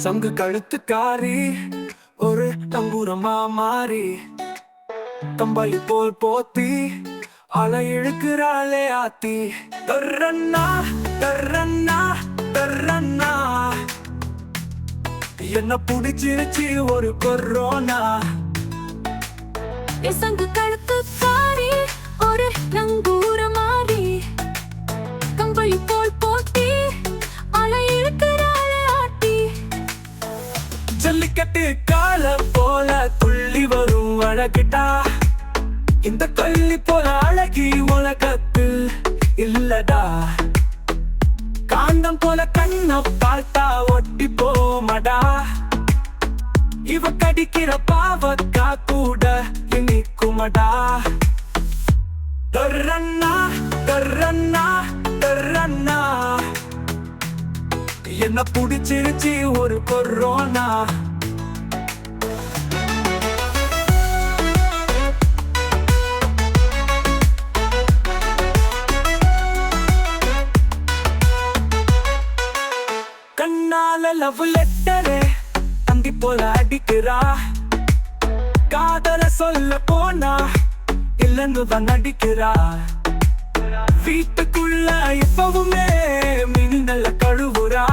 சங்கு கழுத்துக்காரி ஒரு தம்பூரமா மாறி கம்பளி போல் போத்தி அலை இழுக்கிறாளே ஆத்தி. தர்ரண்ணா தர்ரண்ணா தர்ரண்ணா என்ன புடிச்சிருச்சு ஒரு கொரோனா. சங்கு கழுத்துக்காரி ஒரு நங்கூர மாறி கம்பளி போல் போத்தி அலை இழுக்கிறாளே ஆட்டி. ஜல்லிக்கட்டு கால போல துள்ளி வரும் அழகிட்டா இந்த கள்ளி போல அழகி உலகத்து இல்லடா. காந்தம் போல கண்ண பார்த்தா ஒட்டி போமடா. இவ கடிக்கிற பாவக்கா கூட இனிக்குமடா. தர்ரண்ணா தர்ரண்ணா தர்ரண்ணா என்ன புடிச்சிருச்சு ஒரு கொரோனா. கண்ணால லவ் லெட்டரே தந்தி போல அடிக்கிறா. காதல சொல்ல போனா இல்லன்னு தான் நடிக்கிறா. வீட்டுக்குள்ள இப்பவுமே மின்னல கழுவுறா.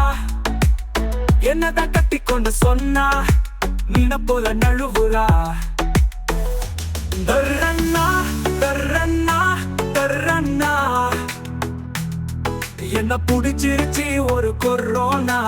என்னதான் கட்டி கொண்டு சொன்னா மீன போல நழுவுறா. தர்ரண்ணா தர்ரண்ணா தர்ரண்ணா என்ன புடிச்சிருச்சு ஒரு கொரோனா.